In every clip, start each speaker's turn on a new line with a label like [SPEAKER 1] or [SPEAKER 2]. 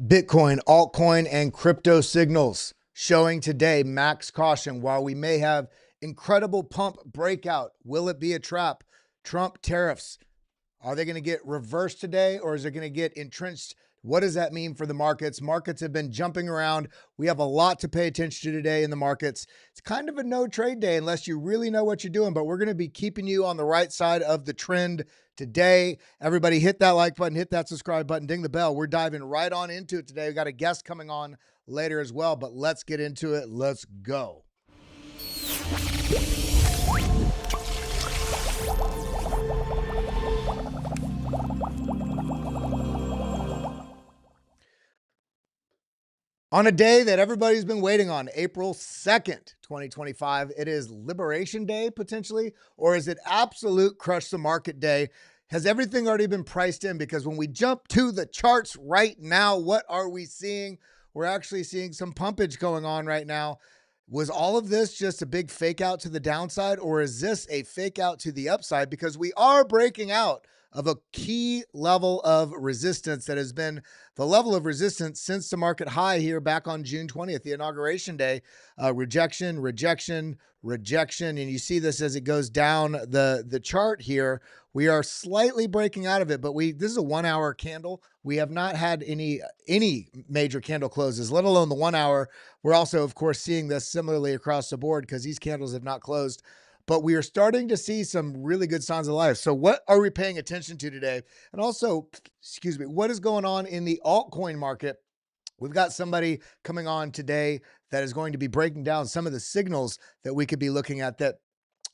[SPEAKER 1] Bitcoin, altcoin, and crypto signals showing today max caution. While we may have incredible pump breakout, will it be a trap? Trump tariffs, are they going to get reversed today or is it going to get entrenched? What does that mean for the markets? Markets have been jumping around. We have a lot to pay attention to today in the markets. It's kind of a no trade day unless you really know what you're doing, but we're going to be keeping you on the right side of the trend today. Everybody hit that like button, hit that subscribe button, ding the bell. We're diving right on into it today. We got a guest coming on later as well, but let's get into it. Let's go. On a day that everybody's been waiting on, April 2nd, 2025, it is Liberation Day potentially, or is it absolute crush the market day? Has everything already been priced in? Because when we jump to the charts right now, what are we seeing? We're actually seeing some pumpage going on right now. Was all of this just a big fake out to the downside, or is this a fake out to the upside? Because we are breaking out of a key level of resistance that has been the level of resistance since the market high here back on June 20th, the inauguration day. Rejection, rejection, rejection. And you see this as it goes down the chart here. We are slightly breaking out of it, but this is a 1 hour candle. We have not had any major candle closes, let alone the 1 hour. We're also, of course, seeing this similarly across the board because these candles have not closed. But we are starting to see some really good signs of life. So what are we paying attention to today? And also, what is going on in the altcoin market? We've got somebody coming on today that is going to be breaking down some of the signals that we could be looking at that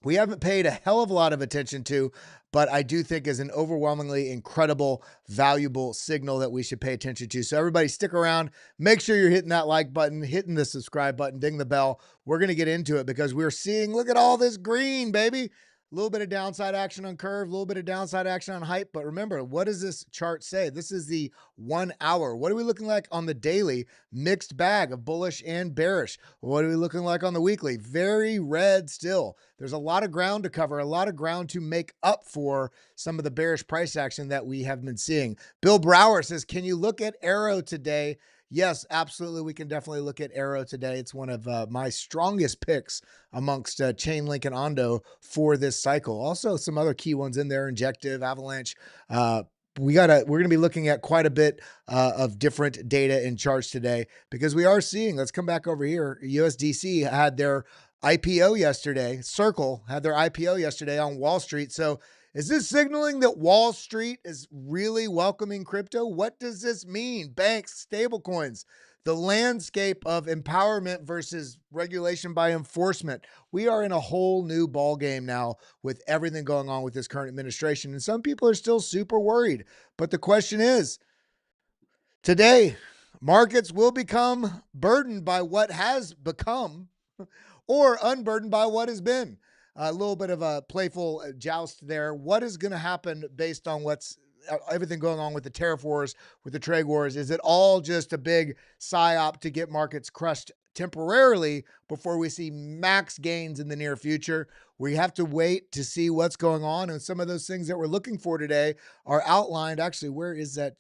[SPEAKER 1] we haven't paid a hell of a lot of attention to, but I do think is an overwhelmingly incredible, valuable signal that we should pay attention to. So everybody stick around, make sure you're hitting that like button, hitting the subscribe button, ding the bell. We're going to get into it because we're seeing, look at all this green, baby. A little bit of downside action on curve, a little bit of downside action on hype. But remember, what does this chart say? This is the 1 hour. What are we looking like on the daily? Mixed bag of bullish and bearish. What are we looking like on the weekly? Very red still. There's a lot of ground to cover, a lot of ground to make up for some of the bearish price action that we have been seeing. Bill Brower says, can you look at AERO today? Yes, absolutely. We can definitely look at AERO today. It's one of my strongest picks amongst Chainlink and Ondo for this cycle. Also, some other key ones in there: Injective, Avalanche. We're going to be looking at quite a bit of different data and charts today because we are seeing. Let's come back over here. USDC had their IPO yesterday. Circle had their IPO yesterday on Wall Street. So is this signaling that Wall Street is really welcoming crypto? What does this mean? Banks, stablecoins, the landscape of empowerment versus regulation by enforcement. We are in a whole new ball game now with everything going on with this current administration. And some people are still super worried. But the question is, today, markets will become burdened by what has become or unburdened by what has been. A little bit of a playful joust there. What is going to happen based on what's everything going on with the tariff wars, with the trade wars? Is it all just a big psyop to get markets crushed temporarily before we see max gains in the near future? We have to wait to see what's going on. And some of those things that we're looking for today are outlined. Actually, where is that?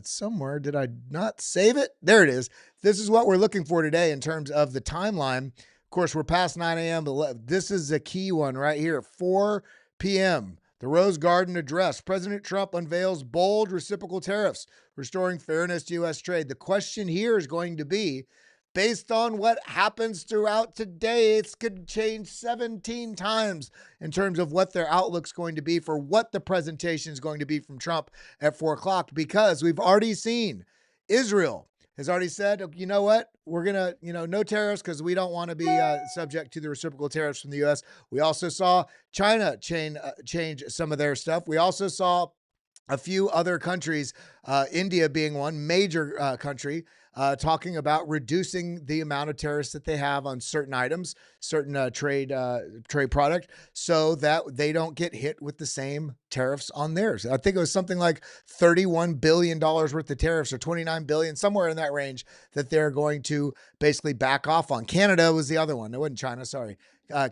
[SPEAKER 1] Somewhere. Did I not save it? There it is. This is what we're looking for today in terms of the timeline. Of course, we're past 9 a.m., but this is a key one right here. 4 p.m., the Rose Garden address. President Trump unveils bold reciprocal tariffs, restoring fairness to U.S. trade. The question here is going to be, based on what happens throughout today, it's could change 17 times in terms of what their outlook's going to be for what the presentation is going to be from Trump at 4 o'clock, because we've already seen Israel has already said, you know what, we're going to, no tariffs because we don't want to be subject to the reciprocal tariffs from the U.S. We also saw China change some of their stuff. We also saw a few other countries, India being one major country, talking about reducing the amount of tariffs that they have on certain items, certain trade product, so that they don't get hit with the same tariffs on theirs. I think it was something like $31 billion worth of tariffs, or 29 billion, somewhere in that range, that they're going to basically back off on. Canada was the other one. It wasn't China, sorry.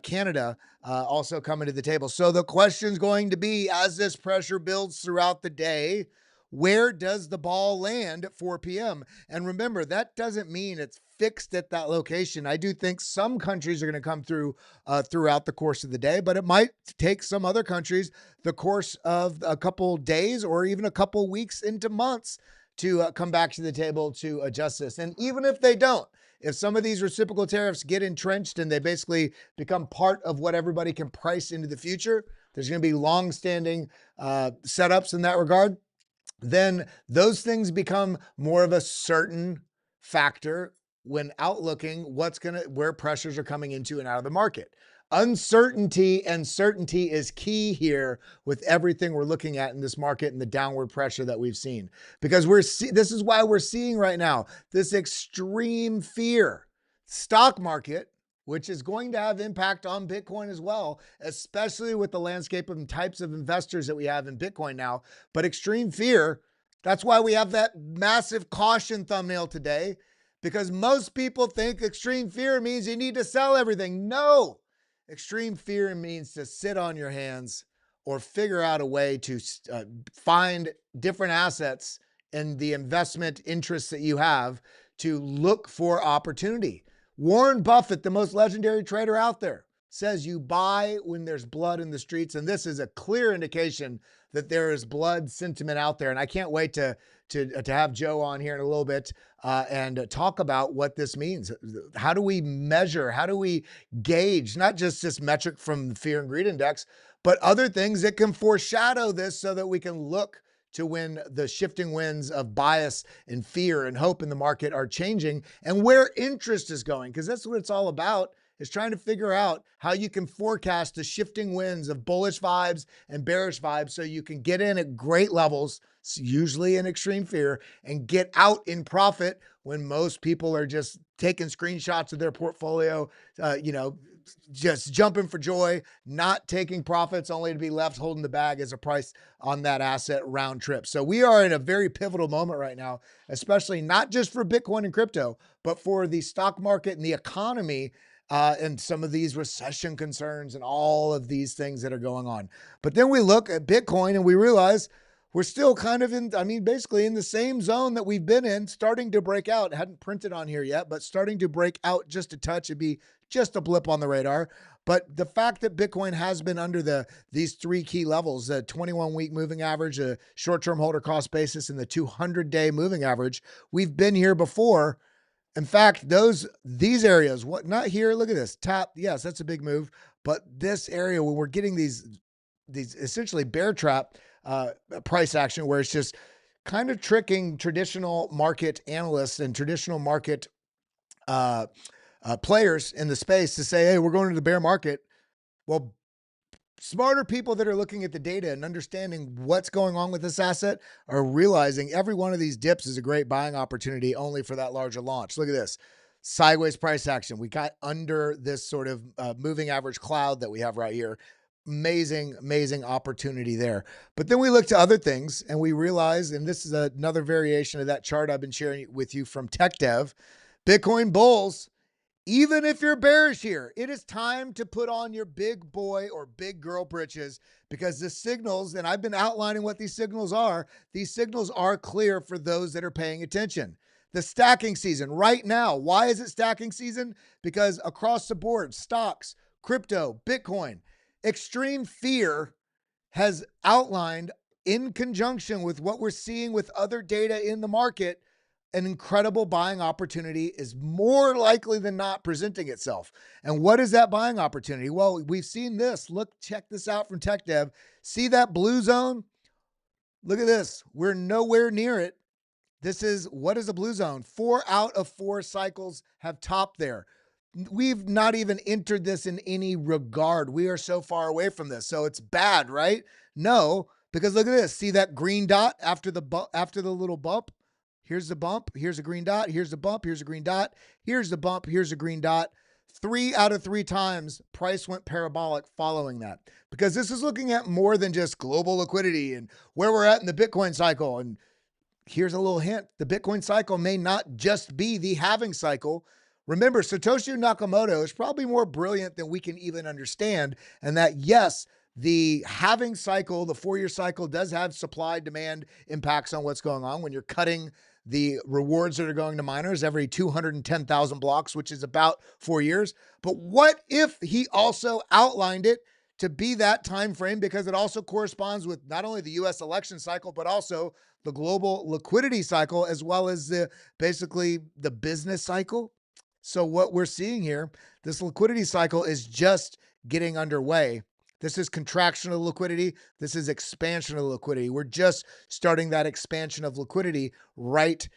[SPEAKER 1] Canada also coming to the table. So the question's going to be, as this pressure builds throughout the day, where does the ball land at 4 p.m.? And remember, that doesn't mean it's fixed at that location. I do think some countries are going to come through throughout the course of the day, but it might take some other countries the course of a couple days or even a couple weeks into months to come back to the table to adjust this. And even if they don't, if some of these reciprocal tariffs get entrenched and they basically become part of what everybody can price into the future, there's going to be long-standing setups in that regard. Then those things become more of a certain factor when outlooking where pressures are coming into and out of the market. Uncertainty and certainty is key here with everything we're looking at in this market and the downward pressure that we've seen. Because this is why we're seeing right now this extreme fear. Stock market, which is going to have impact on Bitcoin as well, especially with the landscape and types of investors that we have in Bitcoin now. But extreme fear, that's why we have that massive caution thumbnail today, because most people think extreme fear means you need to sell everything. No. Extreme fear means to sit on your hands or figure out a way to find different assets in the investment interests that you have to look for opportunity. Warren Buffett, the most legendary trader out there, says you buy when there's blood in the streets. And this is a clear indication that there is blood sentiment out there. And I can't wait to have Joe on here in a little bit and talk about what this means. How do we measure? How do we gauge not just this metric from the fear and greed index, but other things that can foreshadow this so that we can look to when the shifting winds of bias and fear and hope in the market are changing and where interest is going? Because that's what it's all about, is trying to figure out how you can forecast the shifting winds of bullish vibes and bearish vibes so you can get in at great levels, usually in extreme fear, and get out in profit when most people are just taking screenshots of their portfolio, just jumping for joy, not taking profits, only to be left holding the bag as a price on that asset round trip. So we are in a very pivotal moment right now, especially not just for Bitcoin and crypto, but for the stock market and the economy, and some of these recession concerns and all of these things that are going on. But then we look at Bitcoin and we realize we're still kind of basically in the same zone that we've been in, starting to break out. It hadn't printed on here yet, but starting to break out just a touch. It'd be just a blip on the radar. But the fact that Bitcoin has been under these three key levels, the 21-week moving average, a short-term holder cost basis, and the 200-day moving average, we've been here before. In fact, these areas, not here, look at this, tap, yes, that's a big move. But this area, when we're getting these essentially bear trap price action, where it's just kind of tricking traditional market analysts and traditional market players in the space to say, hey, we're going into the bear market. Well, smarter people that are looking at the data and understanding what's going on with this asset are realizing every one of these dips is a great buying opportunity only for that larger launch. Look at this. Sideways price action. We got under this sort of moving average cloud that we have right here. Amazing, amazing opportunity there. But then we look to other things and we realize, and this is another variation of that chart I've been sharing with you from Tech Dev, Bitcoin bulls, even if you're bearish here, it is time to put on your big boy or big girl britches, because the signals, and I've been outlining what these signals are clear for those that are paying attention. The stacking season right now. Why is it stacking season? Because across the board, stocks, crypto, Bitcoin, extreme fear has outlined, in conjunction with what we're seeing with other data in the market, an incredible buying opportunity is more likely than not presenting itself. And what is that buying opportunity? Well, we've seen this. Look, check this out from Tech Dev. See that blue zone? Look at this. We're nowhere near it. What is a blue zone? 4 out of 4 cycles have topped there. We've not even entered this in any regard. We are so far away from this. So it's bad, right? No, because look at this. See that green dot after the little bump? Here's the bump. Here's a green dot. Here's the bump. Here's a green dot. Here's the bump. Here's a green dot. 3 out of 3 times price went parabolic following that, because this is looking at more than just global liquidity and where we're at in the Bitcoin cycle. And here's a little hint. The Bitcoin cycle may not just be the halving cycle. Remember, Satoshi Nakamoto is probably more brilliant than we can even understand. And that, yes, The halving cycle, the 4-year cycle, does have supply demand impacts on what's going on when you're cutting the rewards that are going to miners every 210,000 blocks, which is about 4 years. But what if he also outlined it to be that time frame, because it also corresponds with not only the US election cycle, but also the global liquidity cycle, as well as basically the business cycle. So what we're seeing here, this liquidity cycle is just getting underway. This is contraction of liquidity. This is expansion of liquidity. We're just starting that expansion of liquidity right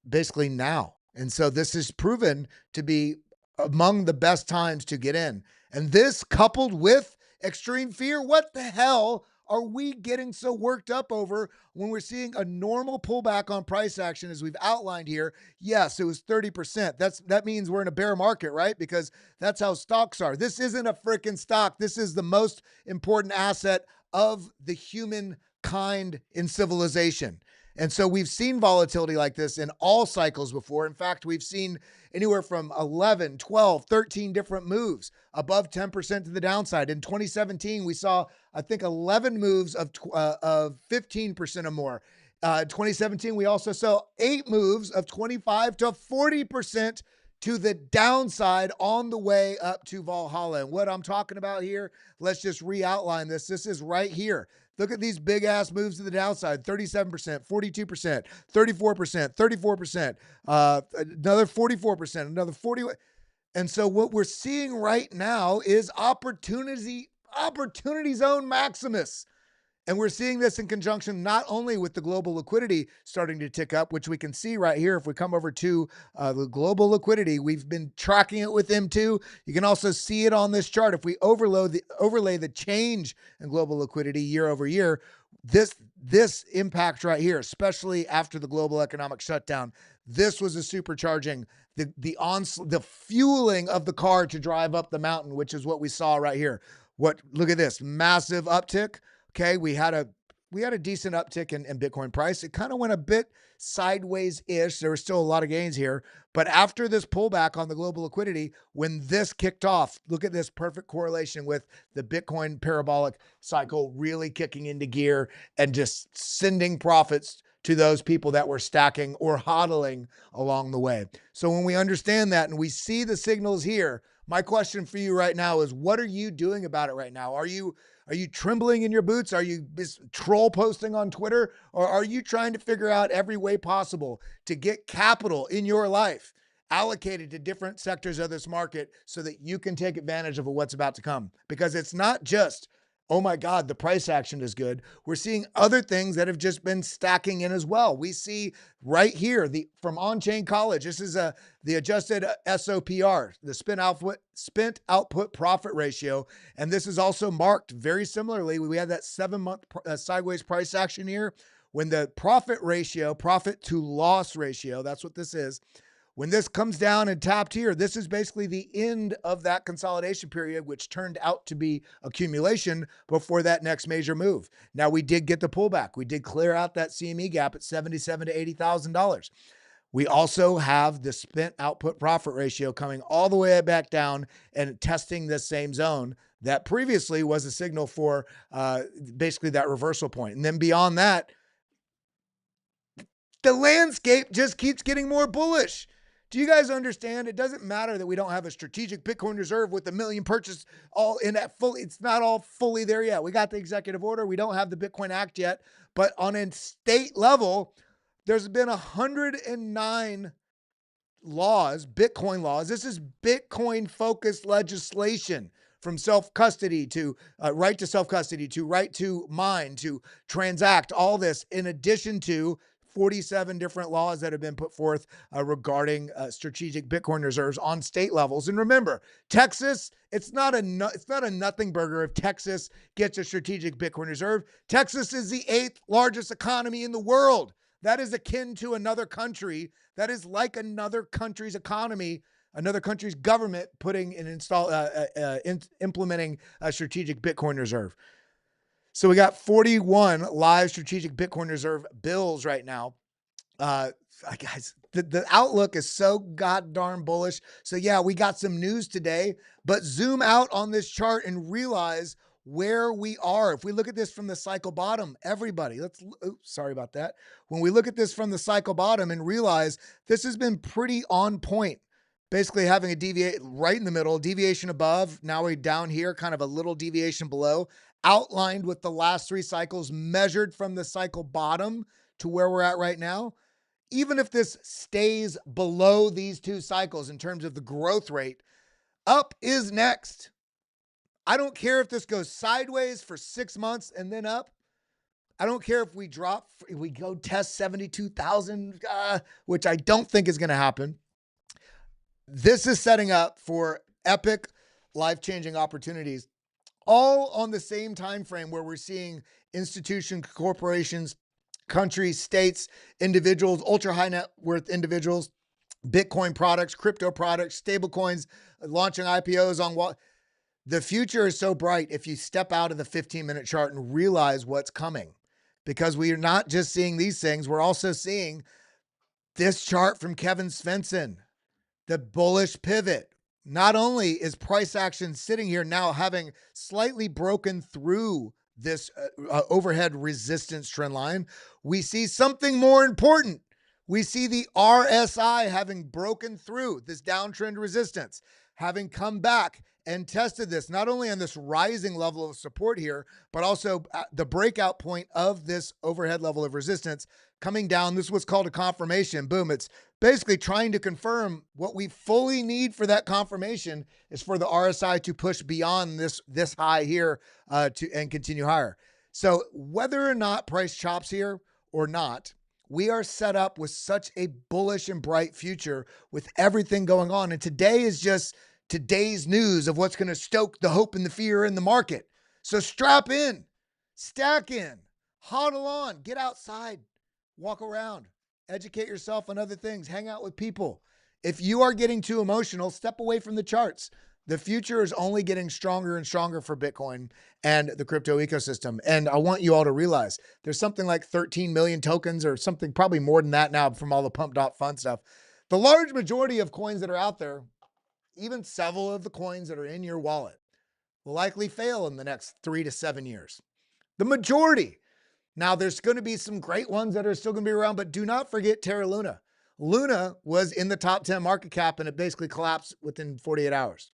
[SPEAKER 1] basically now. And so this is proven to be among the best times to get in. And this coupled with extreme fear, what the hell are we getting so worked up over when we're seeing a normal pullback on price action as we've outlined here? Yes, it was 30%. That means we're in a bear market, right? Because that's how stocks are. This isn't a freaking stock. This is the most important asset of the humankind in civilization. And so we've seen volatility like this in all cycles before. In fact, we've seen anywhere from 11, 12, 13 different moves above 10% to the downside. In 2017, we saw, I think, 11 moves of 15% or more. 2017, we also saw 8 moves of 25 to 40% to the downside on the way up to Valhalla. And what I'm talking about here, let's just re-outline this. This is right here. Look at these big ass moves to the downside: 37%, 42%, 34%, 34%, another 44%, another 40. And so what we're seeing right now is opportunity zone maximus. And we're seeing this in conjunction not only with the global liquidity starting to tick up, which we can see right here. If we come over to the global liquidity, we've been tracking it with M2. You can also see it on this chart. If we overlay the change in global liquidity year over year, this impact right here, especially after the global economic shutdown, this was a supercharging the fueling of the car to drive up the mountain, which is what we saw right here. Look at this massive uptick. Okay, we had a decent uptick in Bitcoin price. It kind of went a bit sideways-ish. There were still a lot of gains here. But after this pullback on the global liquidity, when this kicked off, look at this perfect correlation with the Bitcoin parabolic cycle really kicking into gear and just sending profits to those people that were stacking or hodling along the way. So when we understand that and we see the signals here, my question for you right now is, what are you doing about it right now? Are you trembling in your boots? Are you troll posting on Twitter? Or are you trying to figure out every way possible to get capital in your life allocated to different sectors of this market so that you can take advantage of what's about to come? Because it's not just, oh my God, the price action is good. We're seeing other things that have just been stacking in as well. We see right here, from On-Chain College, this is the adjusted SOPR, the spent output profit ratio. And this is also marked very similarly. We had that 7-month sideways price action here. When the profit to loss ratio, that's what this is. When this comes down and tapped here, this is basically the end of that consolidation period, which turned out to be accumulation before that next major move. Now, we did get the pullback. We did clear out that CME gap at $77,000 to $80,000. We also have the spent output profit ratio coming all the way back down and testing this same zone that previously was a signal for basically that reversal point. And then beyond that, the landscape just keeps getting more bullish. Do you guys understand? It doesn't matter that we don't have a strategic Bitcoin reserve with 1 million purchase all in that fully. It's not all fully there yet. We got the executive order. We don't have the Bitcoin Act yet. But on a state level, there's been 109 laws, Bitcoin laws. This is Bitcoin-focused legislation, from self-custody to right to self-custody to right to mine to transact, all this in addition to 47 different laws that have been put forth regarding strategic Bitcoin reserves on state levels. And remember, Texas, it's not a nothing burger if Texas gets a strategic Bitcoin reserve. Texas is the 8th largest economy in the world. That is akin to another country. That is like another country's economy, another country's government putting and implementing a strategic Bitcoin reserve. So we got 41 live strategic Bitcoin reserve bills right now. Guys, the outlook is so goddamn bullish. So yeah, we got some news today, but zoom out on this chart and realize where we are. If we look at this from the cycle bottom, everybody, sorry about that. When we look at this from the cycle bottom and realize this has been pretty on point, basically having a deviate right in the middle, deviation above, now we're down here, kind of a little deviation below, outlined with the last 3 cycles measured from the cycle bottom to where we're at right now. Even if this stays below these 2 cycles in terms of the growth rate, up is next. I don't care if this goes sideways for 6 months and then up. I don't care if we go test 72,000, which I don't think is going to happen. This is setting up for epic, life-changing opportunities, all on the same time frame where we're seeing institutions, corporations, countries, states, individuals, ultra high net worth individuals, Bitcoin products, crypto products, stablecoins, launching IPOs on what. The future is so bright if you step out of the 15-minute chart and realize what's coming, because we are not just seeing these things. We're also seeing this chart from Kevin Svensson, the bullish pivot. Not only is price action sitting here now having slightly broken through this overhead resistance trend line, we see something more important. We see the RSI having broken through this downtrend resistance, having come back and tested this, not only on this rising level of support here, but also the breakout point of this overhead level of resistance coming down. This is what's called a confirmation. Boom. It's basically trying to confirm what we fully need for that confirmation is for the RSI to push beyond this high here and continue higher. So whether or not price chops here or not, we are set up with such a bullish and bright future with everything going on. And today is just today's news of what's going to stoke the hope and the fear in the market. So strap in, stack in, hodl on, get outside, walk around, educate yourself on other things, hang out with people. If you are getting too emotional, step away from the charts. The future is only getting stronger and stronger for Bitcoin and the crypto ecosystem. And I want you all to realize there's something like 13 million tokens or something, probably more than that now from all the pump.fun stuff. The large majority of coins that are out there, even several of the coins that are in your wallet, will likely fail in the next 3 to 7 years. The majority. Now, there's going to be some great ones that are still going to be around, but do not forget Terra Luna. Luna was in the top 10 market cap and it basically collapsed within 48 hours.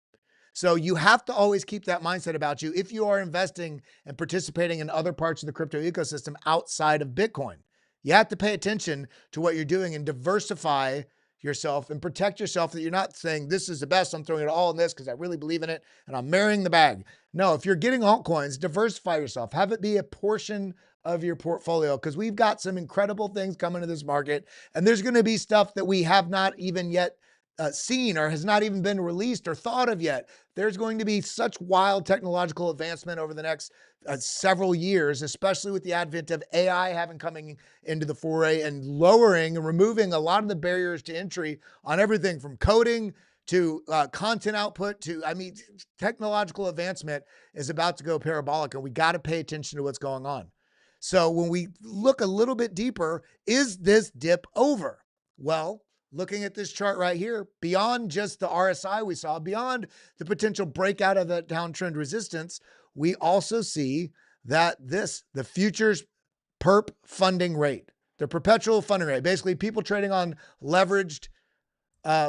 [SPEAKER 1] So you have to always keep that mindset about you if you are investing and participating in other parts of the crypto ecosystem outside of Bitcoin. You have to pay attention to what you're doing and diversify yourself and protect yourself, that you're not saying this is the best, I'm throwing it all in this because I really believe in it and I'm marrying the bag. No, if you're getting altcoins, diversify yourself. Have it be a portion of your portfolio, because we've got some incredible things coming to this market, and there's going to be stuff that we have not even yet seen or has not even been released or thought of yet. There's going to be such wild technological advancement over the next several years, especially with the advent of AI having coming into the foray and lowering and removing a lot of the barriers to entry on everything from coding to content output to, technological advancement is about to go parabolic, and we got to pay attention to what's going on. So when we look a little bit deeper, is this dip over? Well, looking at this chart right here, beyond just the RSI we saw, beyond the potential breakout of that downtrend resistance, we also see that the futures perp funding rate, the perpetual funding rate, basically people trading on leveraged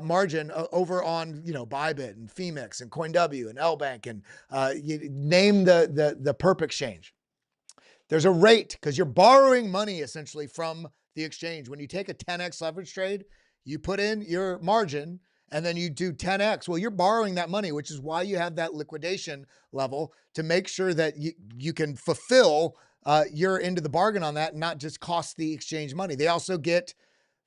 [SPEAKER 1] margin over on, Bybit and Phoenix and CoinW and LBank and you name the perp exchange. There's a rate because you're borrowing money essentially from the exchange. When you take a 10x leverage trade, you put in your margin and then you do 10x. Well, you're borrowing that money, which is why you have that liquidation level to make sure that you can fulfill your end of the bargain on that and not just cost the exchange money. They also get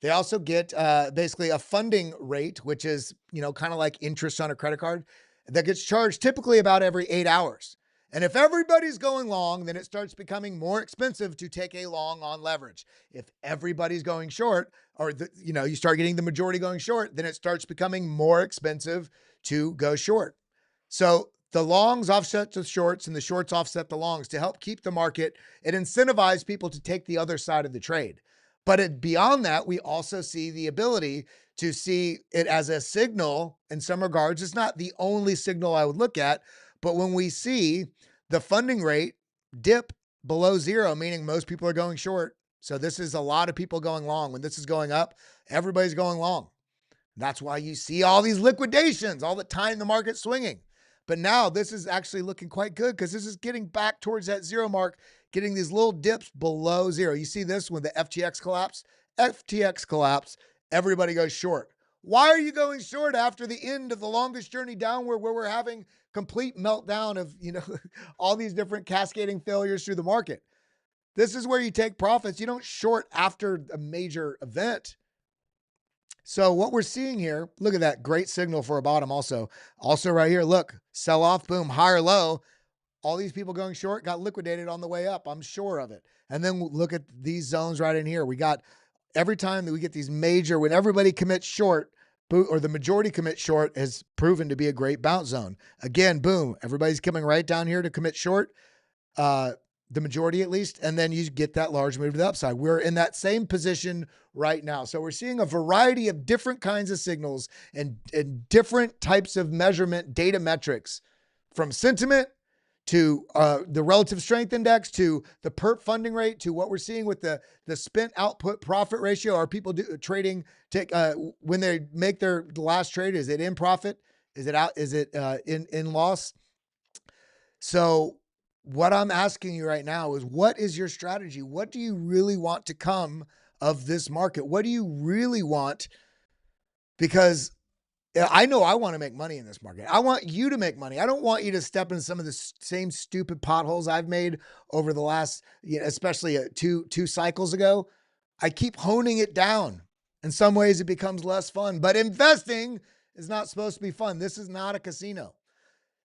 [SPEAKER 1] basically a funding rate, which is, kind of like interest on a credit card that gets charged typically about every 8 hours. And if everybody's going long, then it starts becoming more expensive to take a long on leverage. If everybody's going short, or you start getting the majority going short, then it starts becoming more expensive to go short. So the longs offset the shorts and the shorts offset the longs to help keep the market. It incentivizes people to take the other side of the trade. But beyond that, we also see the ability to see it as a signal in some regards. It's not the only signal I would look at, but when we see The funding rate dip below zero, meaning most people are going short. So this is a lot of people going long. When this is going up, everybody's going long. That's why you see all these liquidations all the time, the market's swinging. But now this is actually looking quite good because this is getting back towards that zero mark, getting these little dips below zero. You see this when the FTX collapse, everybody goes short. Why are you going short after the end of the longest journey downward where we're having complete meltdown of, all these different cascading failures through the market? This is where you take profits. You don't short after a major event. So what we're seeing here, look at that great signal for a bottom also. Also right here, look, sell off, boom, higher low. All these people going short got liquidated on the way up. I'm sure of it. And then look at these zones right in here. We got every time that we get these major, when everybody commits short, or the majority commit short, has proven to be a great bounce zone. Again, boom, everybody's coming right down here to commit short, the majority at least, and then you get that large move to the upside. We're in that same position right now. So we're seeing a variety of different kinds of signals and different types of measurement data metrics, from sentiment to the relative strength index, to the perp funding rate, to what we're seeing with the spent output profit ratio. Are people trading when they make their last trade? Is it in profit? Is it out? Is it in loss? So what I'm asking you right now is, what is your strategy? What do you really want to come of this market? What do you really want? Because I know I want to make money in this market. I want you to make money. I don't want you to step in some of the same stupid potholes I've made over the last, especially two cycles ago. I keep honing it down. In some ways, it becomes less fun, but investing is not supposed to be fun. This is not a casino.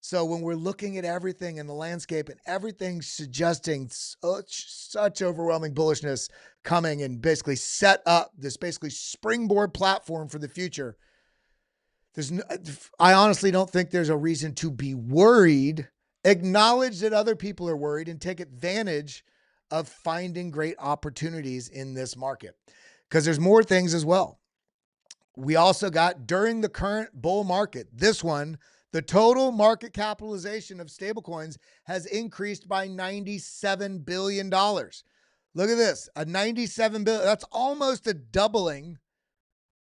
[SPEAKER 1] So when we're looking at everything in the landscape and everything's suggesting such overwhelming bullishness coming, and basically set up this basically springboard platform for the future, I honestly don't think there's a reason to be worried. Acknowledge that other people are worried and take advantage of finding great opportunities in this market, because there's more things as well. We also got, during the current bull market, this one, the total market capitalization of stablecoins has increased by $97 billion. Look at this, a $97 billion. That's almost a doubling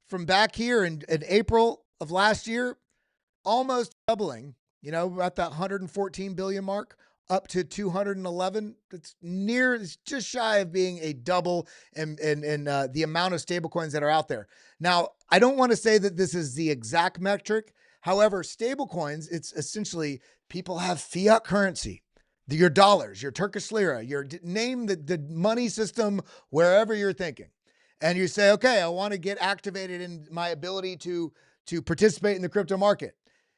[SPEAKER 1] from back here in April of last year, almost doubling, at that 114 billion mark up to 211. It's just shy of being a double in the amount of stablecoins that are out there. Now, I don't want to say that this is the exact metric. However, stablecoins, it's essentially people have fiat currency, your dollars, your Turkish lira, your name the money system wherever you're thinking. And you say, okay, I want to get activated in my ability to participate in the crypto market.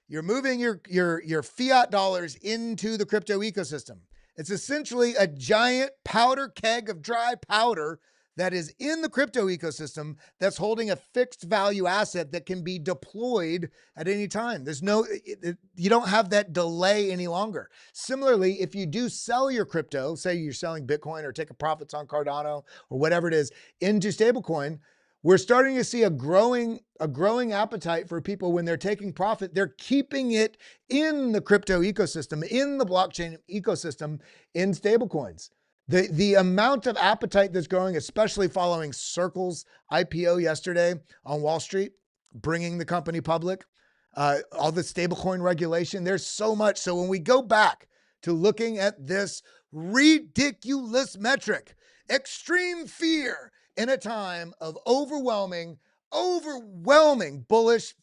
[SPEAKER 1] You're moving your fiat dollars into the crypto ecosystem. It's essentially a giant powder keg of dry powder that is in the crypto ecosystem that's holding a fixed value asset that can be deployed at any time. You don't have that delay any longer. Similarly, if you do sell your crypto, say you're selling Bitcoin or taking profits on Cardano or whatever it is into stablecoin, we're starting to see a growing appetite for people. When they're taking profit, they're keeping it in the crypto ecosystem, in the blockchain ecosystem, in stablecoins. The amount of appetite that's growing, especially following Circle's IPO yesterday on Wall Street, bringing the company public, all the stablecoin regulation, there's so much. So when we go back to looking at this ridiculous metric, extreme fear in a time of overwhelming bullish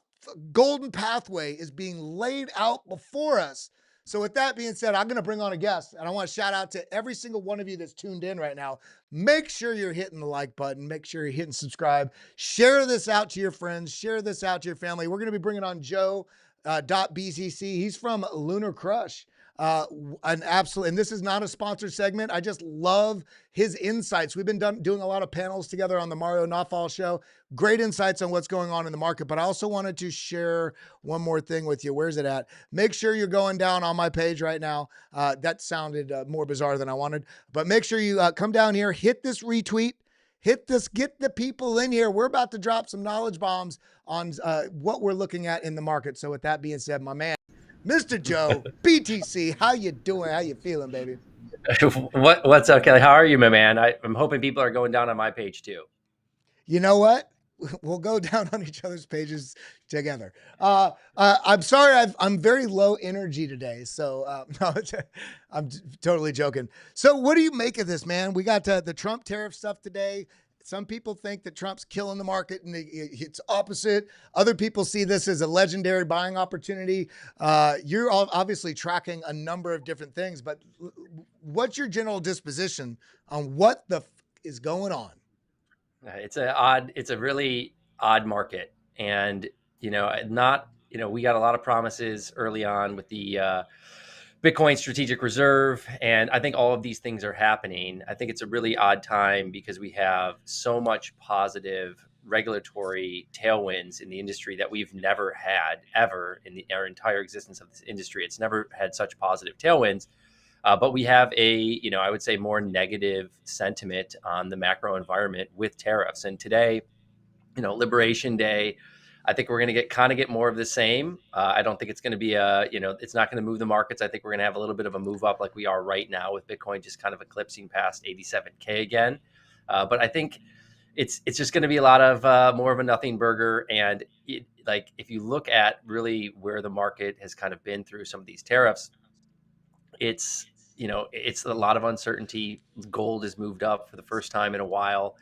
[SPEAKER 1] golden pathway is being laid out before us. So with that being said, I'm going to bring on a guest, and I want to shout out to every single one of you that's tuned in right now. Make sure you're hitting the like button. Make sure you're hitting subscribe. Share this out to your friends. Share this out to your family. We're going to be bringing on Joe.Btc. He's from Lunar Crush. And this is not a sponsored segment. I just love his insights. We've been doing a lot of panels together on the Mario Nawfal show. Great insights on what's going on in the market. But I also wanted to share one more thing with you. Where's it at? Make sure you're going down on my page right now. That sounded more bizarre than I wanted. But make sure you come down here, hit this retweet. Hit this, get the people in here. We're about to drop some knowledge bombs on what we're looking at in the market. So with that being said, my man, Mr. Joe.Btc, how you doing? How you feeling, baby?
[SPEAKER 2] What's up, Kelly? How are you, my man? I'm hoping people are going down on my page too.
[SPEAKER 1] You know what? We'll go down on each other's pages together. I'm sorry, I'm very low energy today, so no, I'm totally joking. So, what do you make of this, man? We got the Trump tariff stuff today. Some people think that Trump's killing the market, and it's opposite. Other people see this as a legendary buying opportunity. You're obviously tracking a number of different things, but what's your general disposition on what the is going on?
[SPEAKER 2] It's a really odd market, and not we got a lot of promises early on with the Bitcoin strategic reserve, and I think all of these things are happening. I think it's a really odd time because we have so much positive regulatory tailwinds in the industry that we've never had ever in our entire existence of this industry. It's never had such positive tailwinds. But we have I would say more negative sentiment on the macro environment with tariffs. And today, Liberation Day, I think we're going to get more of the same. I don't think it's going to be it's not going to move the markets. I think we're going to have a little bit of a move up like we are right now with Bitcoin just kind of eclipsing past 87K again. But I think it's just going to be a lot of more of a nothing burger. And like if you look at really where the market has kind of been through some of these tariffs, it's a lot of uncertainty. Gold has moved up for the first time in a while.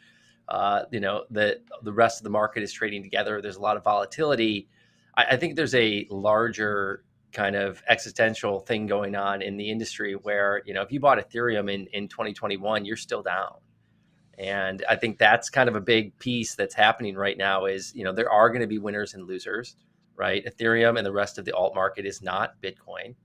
[SPEAKER 2] The rest of the market is trading together. There's a lot of volatility. I think there's a larger kind of existential thing going on in the industry where if you bought Ethereum in 2021, you're still down. And I think that's kind of a big piece that's happening right now is there are going to be winners and losers, right? Ethereum and the rest of the alt market is not Bitcoin,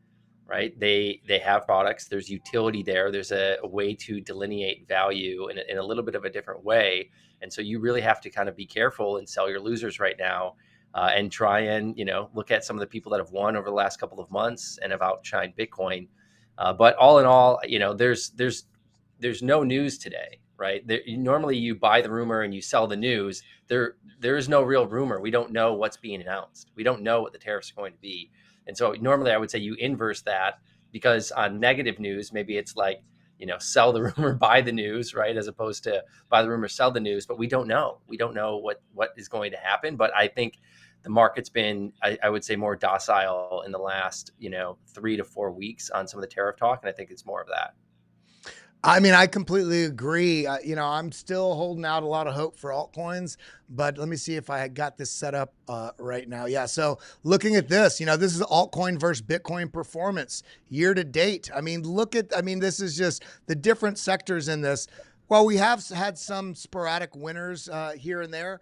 [SPEAKER 2] right? They have products. There's utility there. There's a way to delineate value in a little bit of a different way. And so you really have to kind of be careful and sell your losers right now, and try and look at some of the people that have won over the last couple of months and have outshined Bitcoin. But all in all, there's no news today, right? Normally you buy the rumor and you sell the news. There is no real rumor. We don't know what's being announced. We don't know what the tariffs are going to be. And so normally I would say you inverse that, because on negative news, maybe it's like, sell the rumor, buy the news, right? As opposed to buy the rumor, sell the news. But we don't know. We don't know what is going to happen. But I think the market's been, I would say, more docile in the last, 3 to 4 weeks on some of the tariff talk. And I think it's more of that.
[SPEAKER 1] I mean, I completely agree. I'm still holding out a lot of hope for altcoins, but let me see if I got this set up right now. Yeah. So looking at this, this is altcoin versus Bitcoin performance year to date. This is just the different sectors in this. While we have had some sporadic winners here and there,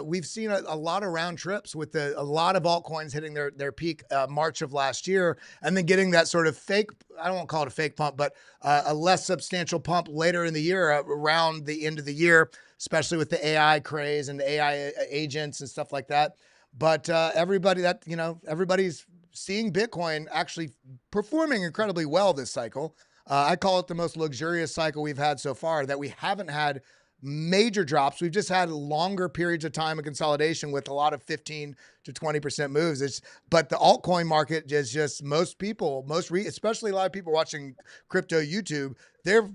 [SPEAKER 1] we've seen a lot of round trips with a lot of altcoins hitting their peak March of last year, and then getting that sort of fake, I don't want to call it a fake pump, but a less substantial pump later in the year, around the end of the year, especially with the AI craze and the AI agents and stuff like that. But everybody's seeing Bitcoin actually performing incredibly well this cycle. I call it the most luxurious cycle we've had so far, that we haven't had major drops. We've just had longer periods of time of consolidation with a lot of 15 to 20% moves. But the altcoin market is just, most people, especially a lot of people watching crypto YouTube, they're,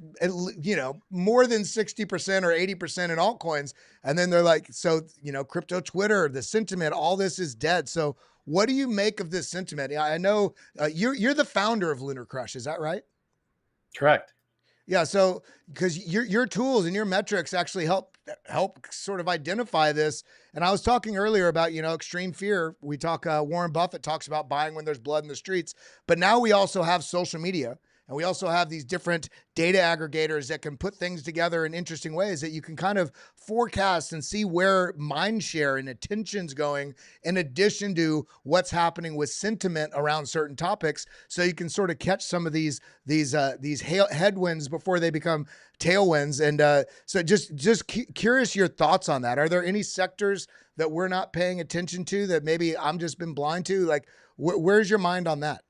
[SPEAKER 1] more than 60% or 80% in altcoins. And then they're like, so, crypto Twitter, the sentiment, all this is dead. So what do you make of this sentiment? I know you're the founder of Lunar Crush. Is that right?
[SPEAKER 2] Correct.
[SPEAKER 1] Yeah, so because your tools and your metrics actually help sort of identify this. And I was talking earlier about extreme fear. We talk Warren Buffett talks about buying when there's blood in the streets, but now we also have social media, and we also have these different data aggregators that can put things together in interesting ways that you can kind of forecast and see where mind share and attention's going, in addition to what's happening with sentiment around certain topics. So you can sort of catch some of these headwinds before they become tailwinds. And so just curious your thoughts on that. Are there any sectors that we're not paying attention to that maybe I'm just been blind to? Like, where's your mind on that?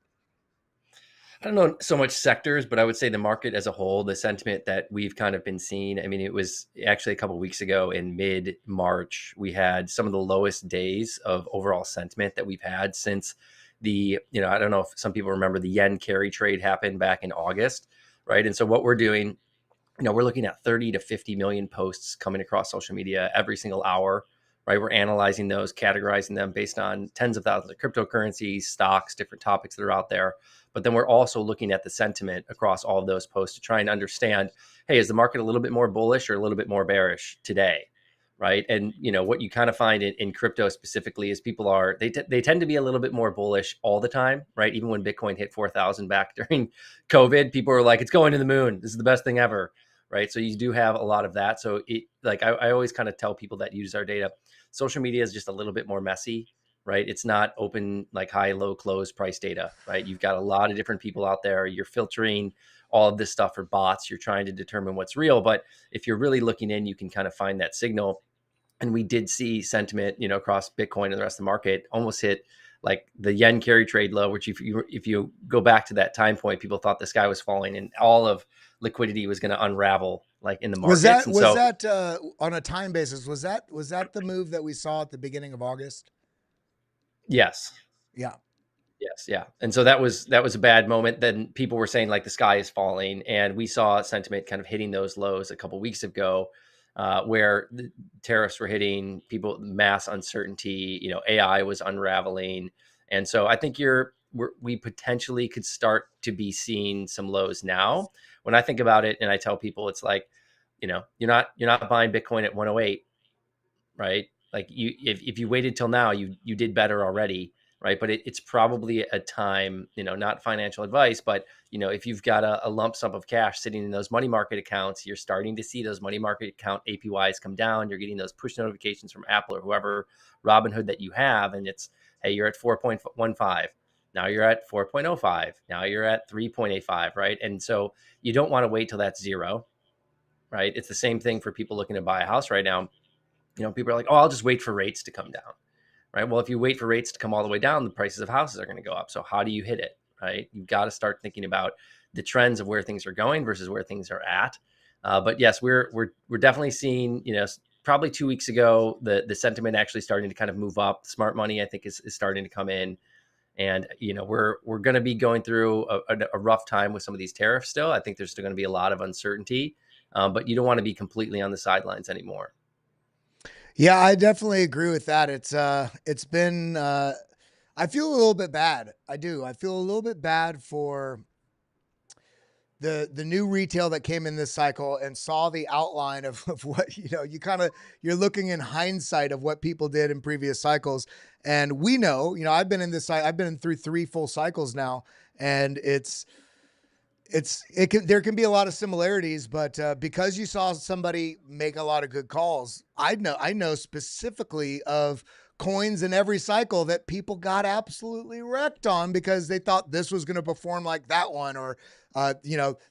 [SPEAKER 2] I don't know so much sectors, but I would say the market as a whole, the sentiment that we've kind of been seeing. I mean, it was actually a couple of weeks ago in mid-March, we had some of the lowest days of overall sentiment that we've had since I don't know if some people remember the yen carry trade happened back in August, right? And so what we're doing, we're looking at 30 to 50 million posts coming across social media every single hour, right? We're analyzing those, categorizing them based on tens of thousands of cryptocurrencies, stocks, different topics that are out there. But then we're also looking at the sentiment across all of those posts to try and understand, hey, is the market a little bit more bullish or a little bit more bearish today? Right. And, what you kind of find in crypto specifically is people they tend to be a little bit more bullish all the time. Right. Even when Bitcoin hit 4,000 back during COVID, people were like, it's going to the moon. This is the best thing ever. Right. So you do have a lot of that. So I always kind of tell people that use our data, social media is just a little bit more messy. Right. It's not open, like high, low, close price data. Right. You've got a lot of different people out there. You're filtering all of this stuff for bots. You're trying to determine what's real. But if you're really looking in, you can kind of find that signal. And we did see sentiment, across Bitcoin and the rest of the market almost hit like the yen carry trade low, which if you go back to that time point, people thought the sky was falling and all of liquidity was going to unravel like in the markets.
[SPEAKER 1] Was that on a time basis? Was that the move that we saw at the beginning of August?
[SPEAKER 2] Yes.
[SPEAKER 1] Yeah.
[SPEAKER 2] Yes, yeah. And so that was a bad moment. Then people were saying like the sky is falling, and we saw sentiment kind of hitting those lows a couple of weeks ago, where the tariffs were hitting people, mass uncertainty. AI was unraveling, and so I think we potentially could start to be seeing some lows now. When I think about it, and I tell people, it's like, you're not buying Bitcoin at 108, right? Like if you waited till now, you did better already, right? But it's probably a time, not financial advice, but if you've got a lump sum of cash sitting in those money market accounts, you're starting to see those money market account APYs come down. You're getting those push notifications from Apple or whoever Robinhood that you have, and it's, hey, you're at 4.15. Now you're at 4.05. Now you're at 3.85, right? And so you don't want to wait till that's zero, right? It's the same thing for people looking to buy a house right now. People are like, oh, I'll just wait for rates to come down, right? Well, if you wait for rates to come all the way down, the prices of houses are going to go up. So how do you hit it, right? You've got to start thinking about the trends of where things are going versus where things are at. But yes, we're definitely seeing, probably 2 weeks ago, the sentiment actually starting to kind of move up. Smart money, I think, is starting to come in. And, we're going to be going through a rough time with some of these tariffs still. I think there's still going to be a lot of uncertainty, but you don't want to be completely on the sidelines anymore.
[SPEAKER 1] Yeah, I definitely agree with that. It's been, I feel a little bit bad. I do. I feel a little bit bad for the new retail that came in this cycle and saw the outline of what, you're looking in hindsight of what people did in previous cycles. And we know, I've been through 3 full cycles now, and there can be a lot of similarities, but because you saw somebody make a lot of good calls, I know specifically of coins in every cycle that people got absolutely wrecked on because they thought this was going to perform like that one, or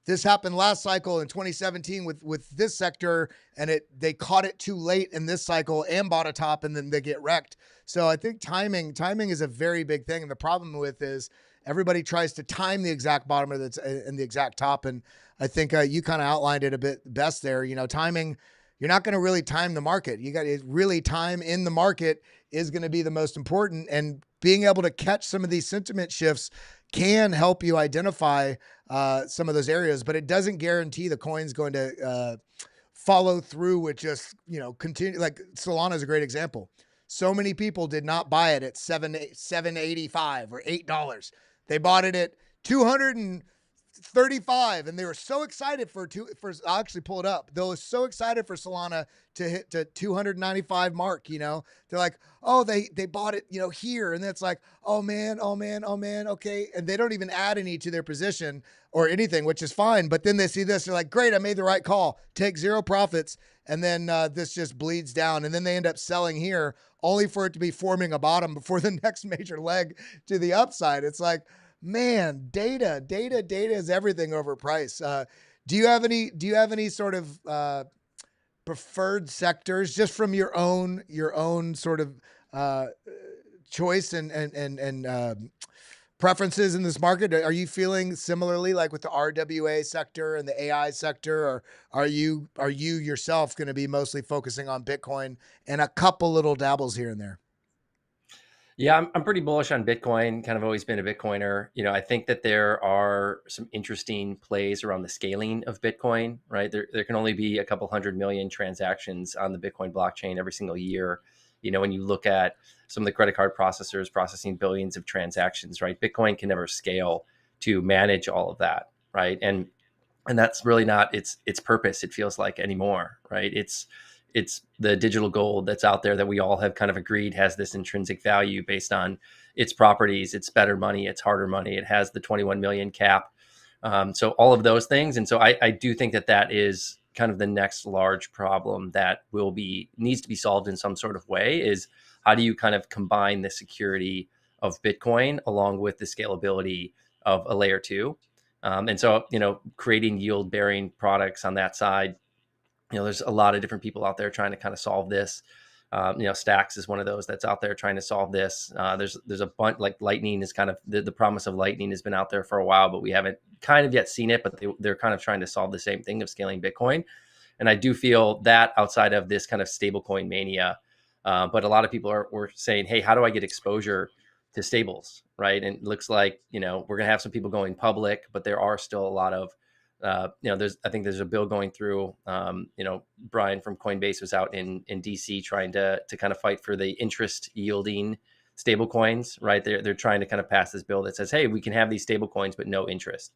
[SPEAKER 1] this happened last cycle in 2017 with this sector, and they caught it too late in this cycle and bought a top, and then they get wrecked. So I think timing is a very big thing, and the problem with is everybody tries to time the exact bottom of and the exact top. And I think you kind of outlined it a bit best there. Timing, you're not going to really time the market. You got to really time in the market is going to be the most important. And being able to catch some of these sentiment shifts can help you identify some of those areas, but it doesn't guarantee the coin's going to follow through with just, continue. Like Solana is a great example. So many people did not buy it at $7.85 or $8. They bought it at $235, and they were so excited I'll actually pull it up. They were so excited for Solana to hit the 295 mark. They're like, oh, they bought it, here, and it's like, oh man, okay, and they don't even add any to their position or anything, which is fine. But then they see this, they're like, great, I made the right call. Take 0 profits, and then this just bleeds down, and then they end up selling here, only for it to be forming a bottom before the next major leg to the upside. It's like, man, data is everything over price. Do you have any sort of preferred sectors just from your own sort of choice and preferences in this market? Are you feeling similarly like with the RWA sector and the AI sector, or are you yourself going to be mostly focusing on Bitcoin and a couple little dabbles here and there?
[SPEAKER 2] Yeah, I'm pretty bullish on Bitcoin. Kind of always been a Bitcoiner. I think that there are some interesting plays around the scaling of Bitcoin. Right, there can only be a couple 100 million transactions on the Bitcoin blockchain every single year. When you look at some of the credit card processors processing billions of transactions, right, Bitcoin can never scale to manage all of that, right? And that's really not its purpose, it feels like, anymore, right? It's the digital gold that's out there that we all have kind of agreed has this intrinsic value based on its properties. It's better money, it's harder money, it has the 21 million cap. So all of those things. And so I do think that that is kind of the next large problem that needs to be solved in some sort of way, is how do you kind of combine the security of Bitcoin along with the scalability of a layer two. And so, creating yield bearing products on that side, there's a lot of different people out there trying to kind of solve this. Stacks is one of those that's out there trying to solve this. There's a bunch, like Lightning is kind of the promise of Lightning has been out there for a while, but we haven't kind of yet seen it. But they're kind of trying to solve the same thing of scaling Bitcoin. And I do feel that outside of this kind of stablecoin mania, but a lot of people were saying, hey, how do I get exposure to stables, right? And it looks like, we're going to have some people going public, but there are still a lot of, I think there's a bill going through. Brian from Coinbase was out in DC trying to kind of fight for the interest yielding stable coins, right? They're trying to kind of pass this bill that says, hey, we can have these stable coins, but no interest,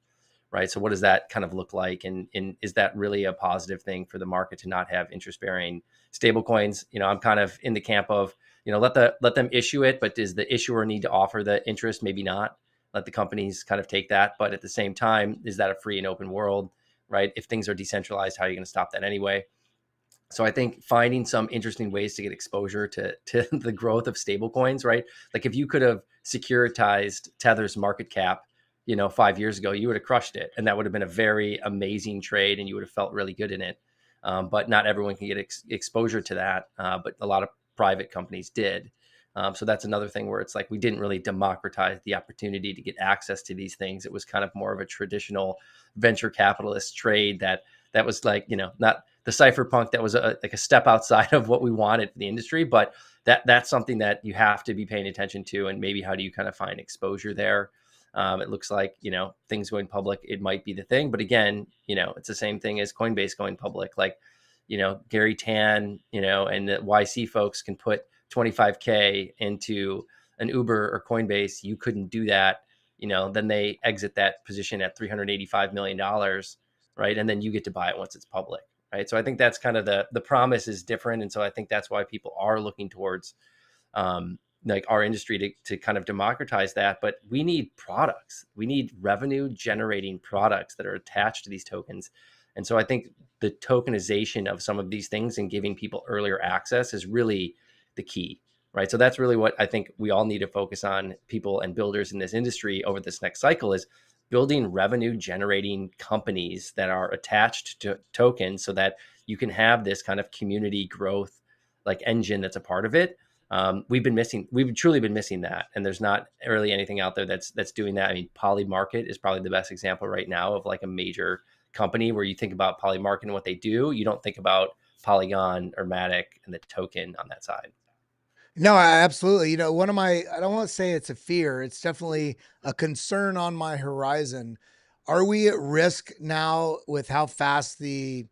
[SPEAKER 2] right? So what does that kind of look like? And is that really a positive thing for the market to not have interest bearing stable coins? I'm kind of in the camp of, let them issue it, but does the issuer need to offer the interest? Maybe not. Let the companies kind of take that. But at the same time, is that a free and open world, right? If things are decentralized, how are you going to stop that anyway? So I think finding some interesting ways to get exposure to the growth of stablecoins, right? Like if you could have securitized Tether's market cap, 5 years ago, you would have crushed it, and that would have been a very amazing trade, and you would have felt really good in it. But not everyone can get exposure to that. But a lot of private companies did. So that's another thing where it's like we didn't really democratize the opportunity to get access to these things. It was kind of more of a traditional venture capitalist trade that was like, not the cypherpunk that was like a step outside of what we wanted for the industry. But that's something that you have to be paying attention to. And maybe how do you kind of find exposure there? It looks like, things going public, it might be the thing. But again, it's the same thing as Coinbase going public. Like, Gary Tan, and the YC folks can put 25K into an Uber or Coinbase. You couldn't do that. Then they exit that position at $385 million, right? And then you get to buy it once it's public, right? So I think that's kind of the promise is different. And so I think that's why people are looking towards like our industry to kind of democratize that. But we need products. We need revenue generating products that are attached to these tokens. And so I think the tokenization of some of these things and giving people earlier access is really the key, right? So that's really what I think we all need to focus on, people and builders in this industry over this next cycle, is building revenue generating companies that are attached to tokens so that you can have this kind of community growth like engine that's a part of it. We've truly been missing that. And there's not really anything out there that's doing that. I mean, Polymarket is probably the best example right now of like a major company where you think about Polymarket and what they do. You don't think about Polygon or Matic and the token on that side.
[SPEAKER 1] No, absolutely. One of my, I don't want to say it's a fear, it's definitely a concern on my horizon. Are we at risk now with how fast the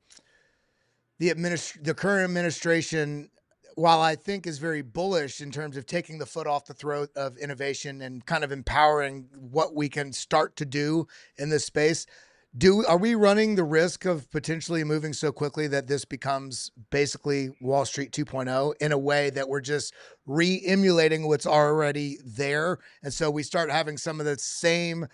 [SPEAKER 1] current administration, while I think is very bullish in terms of taking the foot off the throat of innovation and kind of empowering what we can start to do in this space, are we running the risk of potentially moving so quickly that this becomes basically Wall Street 2.0 in a way that we're just re-emulating what's already there? And so we start having some of the same,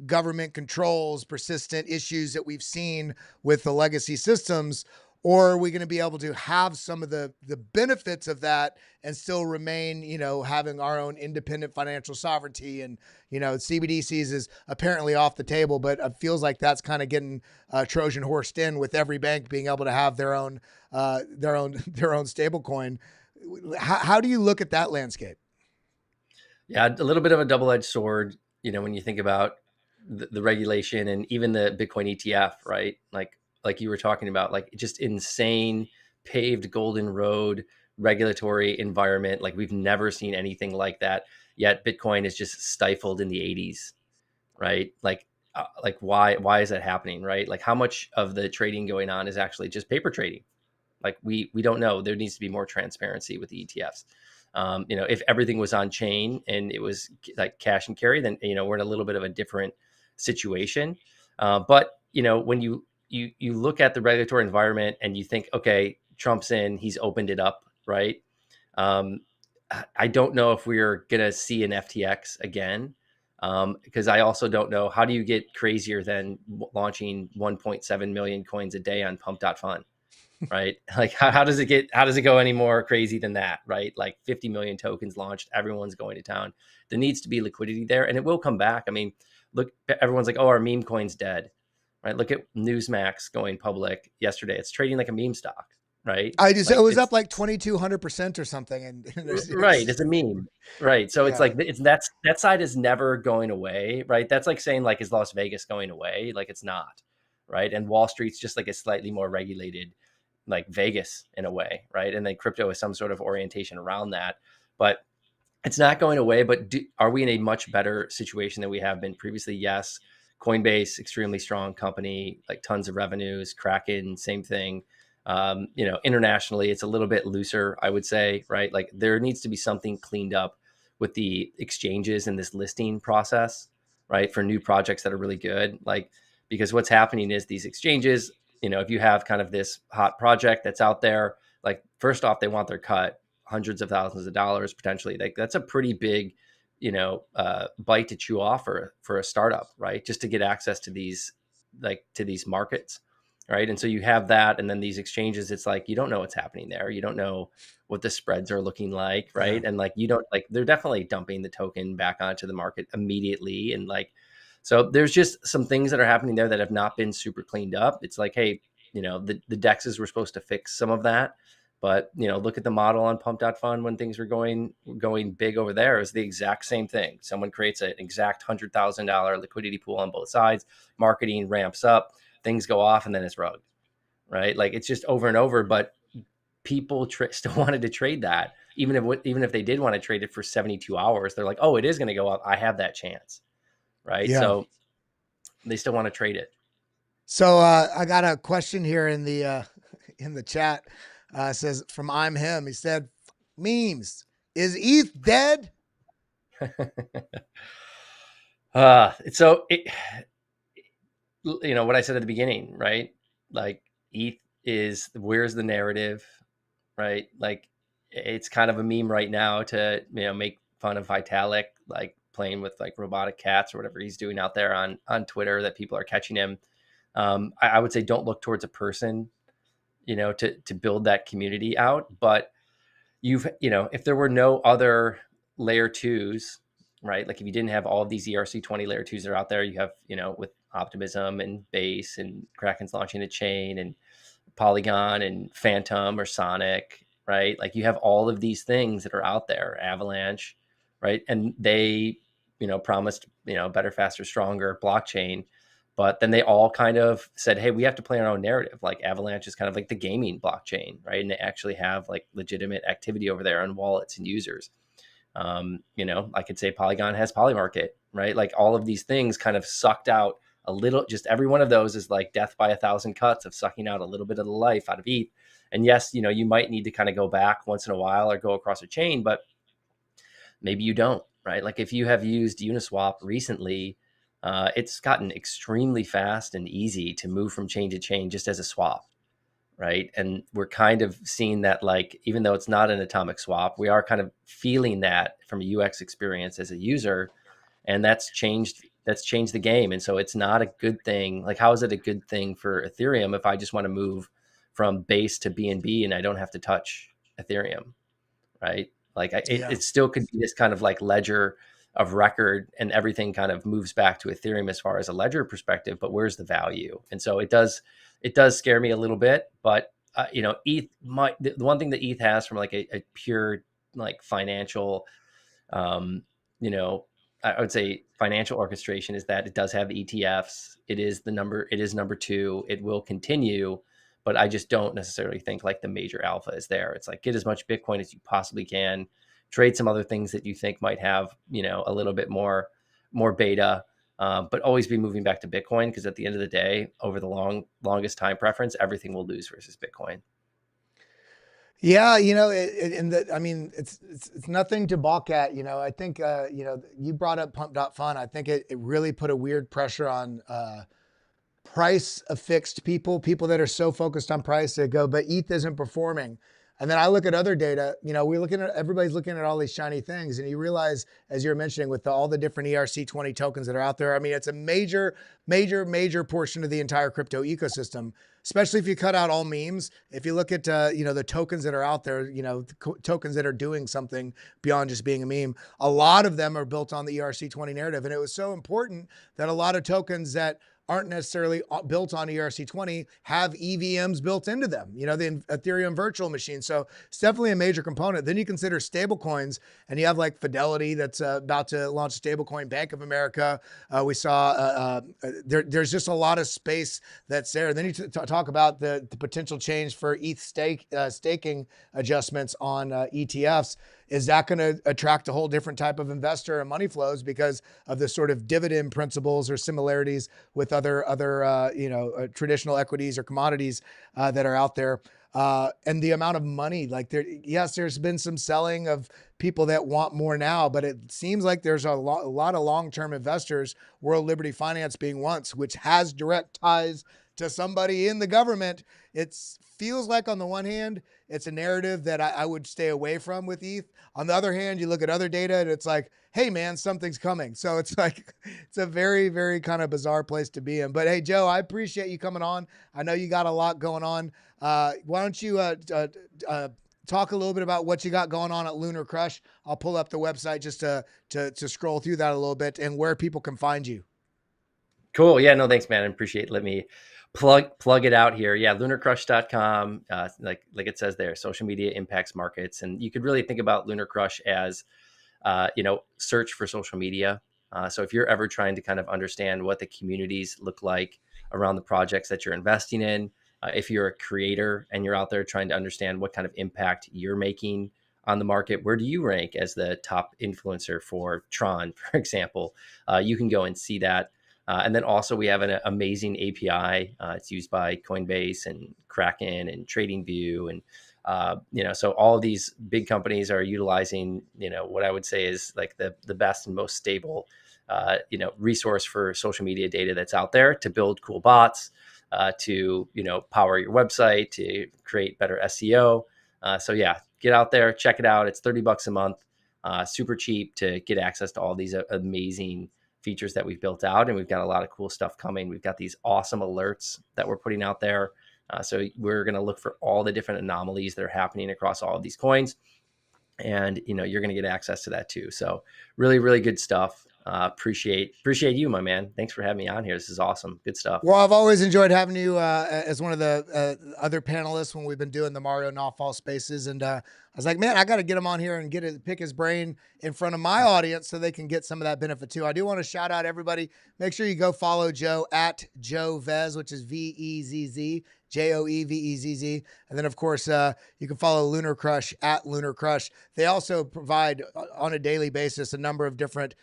[SPEAKER 1] government controls, persistent issues that we've seen with the legacy systems. Or are we going to be able to have some of the benefits of that and still remain, having our own independent financial sovereignty? And, CBDCs is apparently off the table, but it feels like that's kind of getting Trojan horsed in with every bank being able to have their own stable coin. How do you look at that landscape?
[SPEAKER 2] Yeah, a little bit of a double-edged sword, when you think about the regulation and even the Bitcoin ETF, right? Like you were talking about, like just insane paved golden road regulatory environment. Like we've never seen anything like that yet. Bitcoin is just stifled in the 80s, right? Like why is that happening, right? Like how much of the trading going on is actually just paper trading? Like we don't know. There needs to be more transparency with the ETFs. If everything was on chain and it was like cash and carry, then we're in a little bit of a different situation. But when you look at the regulatory environment and you think, okay, Trump's in, he's opened it up, right? Um, I don't know if we're gonna see an FTX again, because I also don't know, how do you get crazier than launching 1.7 million coins a day on Pump.Fun, right? Like how does it go any more crazy than that, right? Like 50 million tokens launched, everyone's going to town. There needs to be liquidity there, and it will come back. I mean, look, everyone's like, oh, our meme coin's dead, right? Look at Newsmax going public yesterday. It's trading like a meme stock, right?
[SPEAKER 1] It
[SPEAKER 2] Like
[SPEAKER 1] was up
[SPEAKER 2] it's
[SPEAKER 1] like 2,200% or something, and
[SPEAKER 2] right. It's a meme, right? So it's
[SPEAKER 1] yeah,
[SPEAKER 2] like that side is never going away, right? That's like saying, like, is Las Vegas going away? Like it's not, right? And Wall Street's just like a slightly more regulated, like Vegas in a way, right? And then crypto is some sort of orientation around that, but it's not going away. But are we in a much better situation than we have been previously? Yes. Coinbase, extremely strong company, like tons of revenues. Kraken, same thing. Internationally, it's a little bit looser, I would say, right? Like there needs to be something cleaned up with the exchanges and this listing process, right? For new projects that are really good. Like, because what's happening is these exchanges, if you have kind of this hot project that's out there, like first off, they want their cut, hundreds of thousands of dollars potentially. Like that's a pretty big, bite to chew off for a startup, right? Just to get access to these markets, right? And so you have that, and then these exchanges. It's like you don't know what's happening there. You don't know what the spreads are looking like,
[SPEAKER 1] yeah,
[SPEAKER 2] right? And like you don't like they're definitely dumping the token back onto the market immediately, and like so there's just some things that are happening there that have not been super cleaned up. It's like, hey, the dexes were supposed to fix some of that, but look at the model on Pump.Fun when things were going big over there. It was the exact same thing. Someone creates an exact $100,000 liquidity pool on both sides. Marketing ramps up, things go off, and then it's rugged, right? Like it's just over and over. But people still wanted to trade that, even if they did want to trade it for 72 hours. They're like, oh, it is going to go up. I have that chance, right?
[SPEAKER 1] yeah.
[SPEAKER 2] So they still want to trade it.
[SPEAKER 1] So I got a question here in the in the chat. Says from I'm him. He said, "Memes, is ETH dead?"
[SPEAKER 2] So what I said at the beginning, right? Like ETH is, where's the narrative, right? Like it's kind of a meme right now to make fun of Vitalik, like playing with like robotic cats or whatever he's doing out there on Twitter, that people are catching him. I would say don't look towards a person, to build that community out. But if there were no other layer twos, right? Like if you didn't have all of these ERC20 layer twos that are out there, you have, with Optimism and Base and Kraken's launching a chain and Polygon and Phantom or Sonic, right? Like you have all of these things that are out there, Avalanche, right? And they, promised, better, faster, stronger blockchain. But then they all kind of said, hey, we have to play our own narrative. Like Avalanche is kind of like the gaming blockchain, right? And they actually have like legitimate activity over there on wallets and users. I could say Polygon has Polymarket, right? Like all of these things kind of sucked out a little, just every one of those is like death by 1,000 cuts of sucking out a little bit of the life out of ETH. And yes, you might need to kind of go back once in a while or go across a chain, but maybe you don't, right? Like if you have used Uniswap recently, it's gotten extremely fast and easy to move from chain to chain just as a swap, right? And we're kind of seeing that, like, even though it's not an atomic swap, we are kind of feeling that from a UX experience as a user, and that's changed the game. And so it's not a good thing. Like, how is it a good thing for Ethereum if I just want to move from base to BNB and I don't have to touch Ethereum, right? Like
[SPEAKER 1] Yeah,
[SPEAKER 2] it still could be this kind of like ledger of record, and everything kind of moves back to Ethereum as far as a ledger perspective, but where's the value? And so it does scare me a little bit. But ETH might, the one thing that ETH has from like a pure like financial, um, you know, I would say financial orchestration, is that it does have ETFs. It is number two. It will continue, but I just don't necessarily think like the major alpha is there. It's like get as much Bitcoin as you possibly can, trade some other things that you think might have, a little bit more beta, but always be moving back to Bitcoin, because at the end of the day, over the longest time preference, everything will lose versus Bitcoin.
[SPEAKER 1] Yeah, I mean, it's nothing to balk at. I think you brought up Pump.Fun. I think it really put a weird pressure on price affixed people that are so focused on price that go, but ETH isn't performing. And then I look at other data, everybody's looking at all these shiny things. And you realize, as you're mentioning, with all the different ERC20 tokens that are out there, I mean, it's a major portion of the entire crypto ecosystem, especially if you cut out all memes. If you look at, the tokens that are out there, tokens that are doing something beyond just being a meme, a lot of them are built on the ERC20 narrative. And it was so important that a lot of tokens that aren't necessarily built on ERC20 have EVMs built into them, the Ethereum virtual machine. So it's definitely a major component. Then you consider stablecoins, and you have like Fidelity that's about to launch a stablecoin, Bank of America. We saw there's just a lot of space that's there. Then you talk about the potential change for ETH staking adjustments on ETFs. Is that going to attract a whole different type of investor and money flows because of the sort of dividend principles or similarities with other traditional equities or commodities that are out there? And the amount of money, there's been some selling of people that want more now, but it seems like there's a lot of long-term investors, World Liberty Finance being once, which has direct ties to somebody in the government. It feels like on the one hand, it's a narrative that I would stay away from with ETH. On the other hand, you look at other data and it's like, hey man, something's coming. So it's like, it's a very, very kind of bizarre place to be in. But hey, Joe, I appreciate you coming on. I know you got a lot going on. Why don't you talk a little bit about what you got going on at Lunar Crush? I'll pull up the website just to scroll through that a little bit, and where people can find you.
[SPEAKER 2] Cool. Yeah, no, thanks, man. I appreciate it. Let me plug it out here. Yeah, lunarcrush.com. Like it says there, social media impacts markets. And you could really think about Lunar Crush as, search for social media. So if you're ever trying to kind of understand what the communities look like around the projects that you're investing in, if you're a creator and you're out there trying to understand what kind of impact you're making on the market, where do you rank as the top influencer for Tron, for example? You can go and see that. And then also we have an amazing API. It's used by Coinbase and Kraken and TradingView. And, so all of these big companies are utilizing, what I would say is like the best and most stable, resource for social media data that's out there to build cool bots, to, power your website, to create better SEO. So yeah, get out there, check it out. It's $30 a month, super cheap to get access to all these amazing features that we've built out. And we've got a lot of cool stuff coming. We've got these awesome alerts that we're putting out there. So we're going to look for all the different anomalies that are happening across all of these coins. And, you're going to get access to that too. So really, really good stuff. Appreciate you, my man. Thanks for having me on here. This is awesome. Good stuff.
[SPEAKER 1] Well, I've always enjoyed having you as one of the other panelists when we've been doing the Mario Nawfal spaces. And I was like, man, I got to get him on here and pick his brain in front of my audience so they can get some of that benefit too. I do want to shout out everybody. Make sure you go follow Joe at Joe Vez, which is VEZZ. JOEVEZZ. And then, of course, you can follow Lunar Crush at Lunar Crush. They also provide on a daily basis a number of different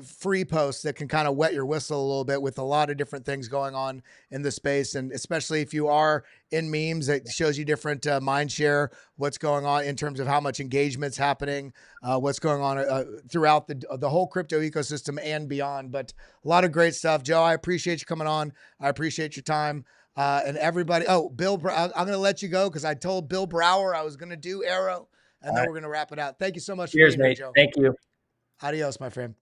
[SPEAKER 1] free posts that can kind of wet your whistle a little bit with a lot of different things going on in the space. And especially if you are in memes, it shows you different mind share, what's going on in terms of how much engagement's happening, what's going on throughout the whole crypto ecosystem and beyond. But a lot of great stuff. Joe, I appreciate you coming on. I appreciate your time. And everybody, Bill, I'm going to let you go because I told Bill Brower I was going to do AERO, and then we're going to wrap it out. Thank you so much for being here, Joe.
[SPEAKER 2] Thank you.
[SPEAKER 1] Adios, my friend.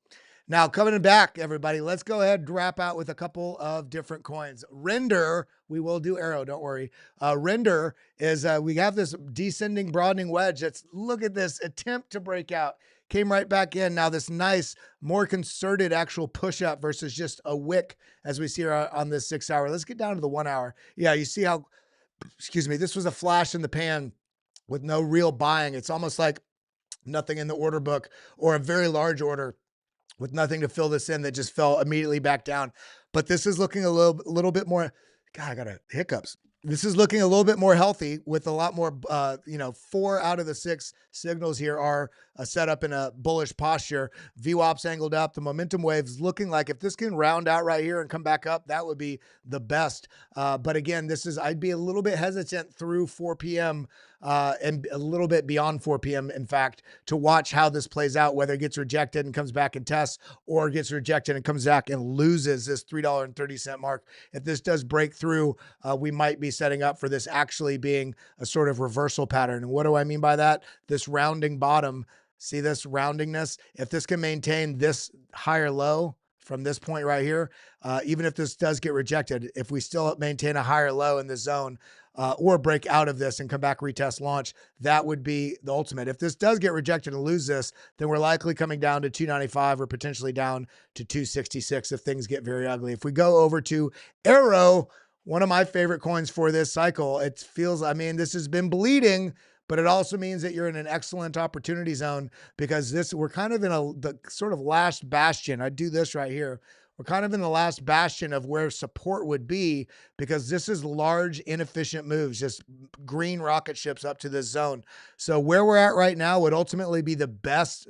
[SPEAKER 1] Now, coming back, everybody, let's go ahead and wrap out with a couple of different coins. Render, we will do AERO, don't worry. Render is, we have this descending, broadening wedge. Look at this attempt to break out. Came right back in. Now this nice, more concerted actual push up versus just a wick as we see on this 6 hour. Let's get down to the 1 hour. Yeah, you see how, this was a flash in the pan with no real buying. It's almost like nothing in the order book or a very large order with nothing to fill this in that just fell immediately back down. But this is looking a little bit more, God, I got hiccups. This is looking a little bit more healthy with a lot more, 4 out of the 6 signals here are set up in a bullish posture. VWAP's angled up. The momentum wave's looking like if this can round out right here and come back up, that would be the best. But again, I'd be a little bit hesitant through 4 p.m. And a little bit beyond 4 p.m., in fact, to watch how this plays out, whether it gets rejected and comes back and tests or gets rejected and comes back and loses this $3.30 mark. If this does break through, we might be setting up for this actually being a sort of reversal pattern. And what do I mean by that? This rounding bottom, see this roundingness? If this can maintain this higher low from this point right here, even if this does get rejected, if we still maintain a higher low in this zone, or break out of this and come back, retest, launch, that would be the ultimate. If this does get rejected and lose this, then we're likely coming down to 295 or potentially down to 266 if things get very ugly. If we go over to AERO, one of my favorite coins for this cycle, it feels, this has been bleeding, but it also means that you're in an excellent opportunity zone because we're kind of in the sort of last bastion. I do this right here. We're kind of in the last bastion of where support would be because this is large, inefficient moves, just green rocket ships up to this zone. So where we're at right now would ultimately be the best,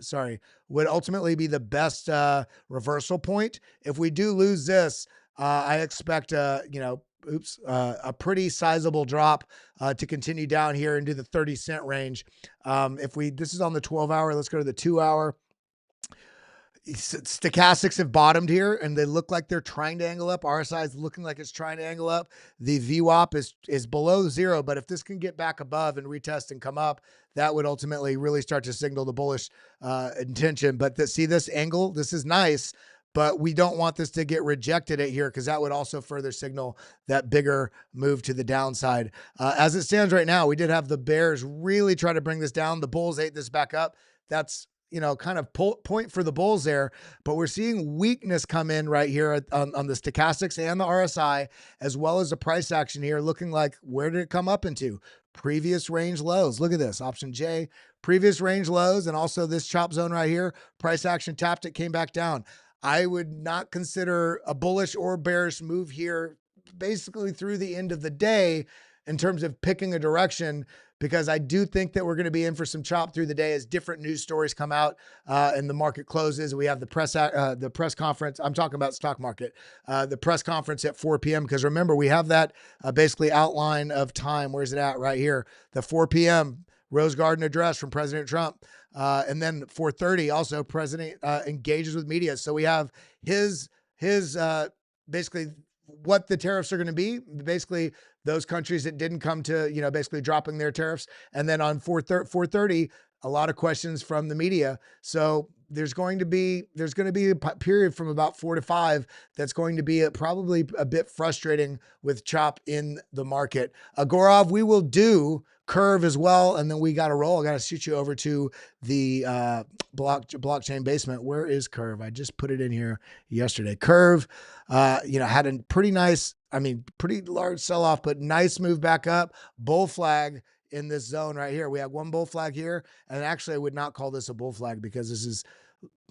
[SPEAKER 1] reversal point. If we do lose this, I expect, a pretty sizable drop to continue down here into the 30-cent range. This is on the 12-hour, let's go to the 2-hour. Stochastics have bottomed here and they look like they're trying to angle up. RSI is looking like it's trying to angle up. The VWAP is below 0, but if this can get back above and retest and come up, that would ultimately really start to signal the bullish intention. But see this angle? This is nice, but we don't want this to get rejected at here because that would also further signal that bigger move to the downside. As it stands right now, we did have the bears really try to bring this down. The bulls ate this back up. That's kind of point for the bulls there, but we're seeing weakness come in right here on the stochastics and the RSI, as well as the price action here, looking like where did it come up into? Previous range lows. Look at this, option J, previous range lows, and also this chop zone right here, price action tapped it, came back down. I would not consider a bullish or bearish move here basically through the end of the day in terms of picking a direction, because I do think that we're going to be in for some chop through the day as different news stories come out and the market closes. We have the press conference. I'm talking about stock market, the press conference at 4 p.m. Because remember, we have that basically outline of time. Where's it at? Right here, the 4 p.m. Rose Garden address from President Trump. And then 4:30, also President engages with media. So we have his basically what the tariffs are going to be, basically those countries that didn't come to, basically dropping their tariffs. And then on 4:30, a lot of questions from the media. So there's going to be a period from about 4 to 5 that's going to be probably a bit frustrating with chop in the market. Gorov, we will do Curve as well, and then we got to roll. I got to shoot you over to the blockchain basement. Where is Curve? I just put it in here yesterday. Curve, had a pretty nice, pretty large sell-off, but nice move back up. Bull flag in this zone right here. We have one bull flag here, and actually I would not call this a bull flag because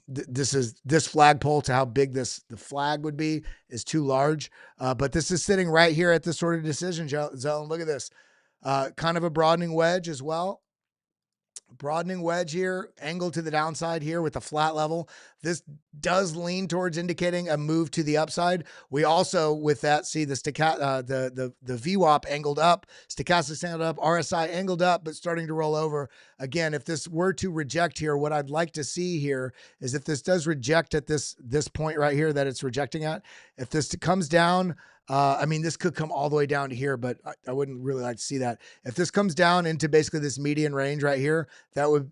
[SPEAKER 1] this flagpole to how big the flag would be is too large. But this is sitting right here at this sort of decision zone. Look at this. Kind of a broadening wedge as well. Broadening wedge here, angled to the downside here with a flat level. This does lean towards indicating a move to the upside. We also, with that, see the VWAP angled up, stochastics angled up, RSI angled up, but starting to roll over. Again, if this were to reject here, what I'd like to see here is if this does reject at this point right here that it's rejecting at, if this comes down, this could come all the way down to here, but I wouldn't really like to see that. If this comes down into basically this median range right here, that would,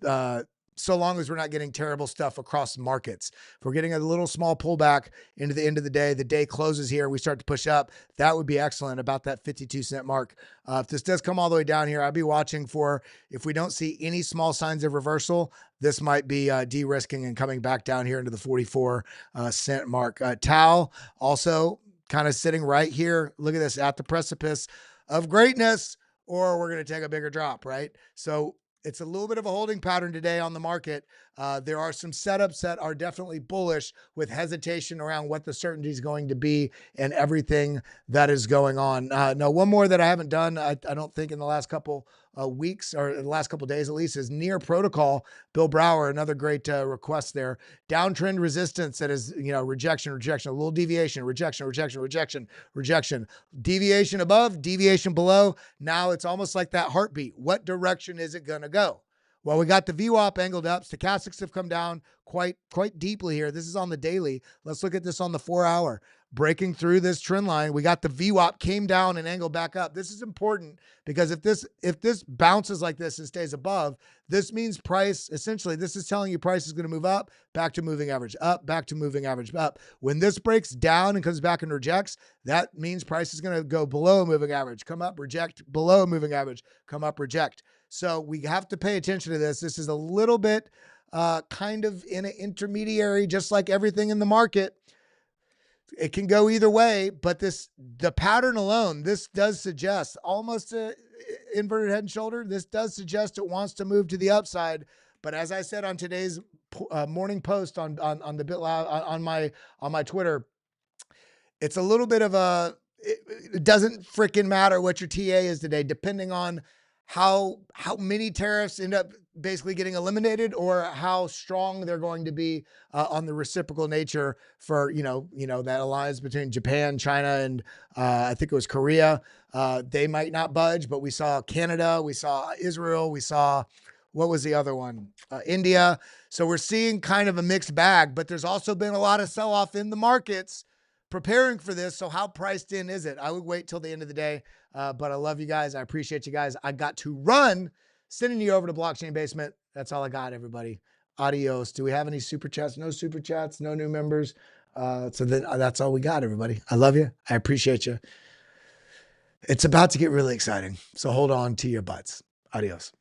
[SPEAKER 1] so long as we're not getting terrible stuff across markets. If we're getting a little small pullback into the end of the day closes here, we start to push up, that would be excellent, about that 52-cent mark. If this does come all the way down here, I'd be watching for, if we don't see any small signs of reversal, this might be de-risking and coming back down here into the 44-cent mark. Tau also kind of sitting right here. Look at this, at the precipice of greatness, or we're going to take a bigger drop, right? So it's a little bit of a holding pattern today on the market. There are some setups that are definitely bullish with hesitation around what the certainty is going to be and everything that is going on. Now, one more that I haven't done, I don't think in the last couple weeks or the last couple days at least, is Near Protocol. Bill Brower, another great request there. Downtrend resistance that is, rejection, a little deviation, rejection, deviation above, deviation below. Now it's almost like that heartbeat. What direction is it going to go? Well, we got the VWAP angled up. Stochastics have come down quite deeply here. This is on the daily. Let's look at this on the 4-hour. Breaking through this trend line, we got the VWAP came down and angled back up. This is important because if this bounces like this and stays above, this means price, essentially, this is telling you price is going to move up, back to moving average, up, back to moving average, up. When this breaks down and comes back and rejects, that means price is going to go below moving average, come up, reject, below moving average, come up, reject. So we have to pay attention to this. This is a little bit kind of in an intermediary, just like everything in the market. It can go either way, but the pattern alone, this does suggest almost a inverted head and shoulder. This does suggest it wants to move to the upside. But as I said on today's morning post on the BitLab on my Twitter, it's a little bit of it doesn't freaking matter what your TA is today, depending on how many tariffs end up basically getting eliminated or how strong they're going to be on the reciprocal nature for, that alliance between Japan, China, and I think it was Korea. They might not budge, but we saw Canada, we saw Israel, we saw, what was the other one? India. So we're seeing kind of a mixed bag, but there's also been a lot of sell-off in the markets preparing for this. So how priced in is it? I would wait till the end of the day. But I love you guys. I appreciate you guys. I got to run, sending you over to Blockchain Basement. That's all I got, everybody. Adios. Do we have any super chats? No super chats, no new members. So then that's all we got, everybody. I love you. I appreciate you. It's about to get really exciting. So hold on to your butts. Adios.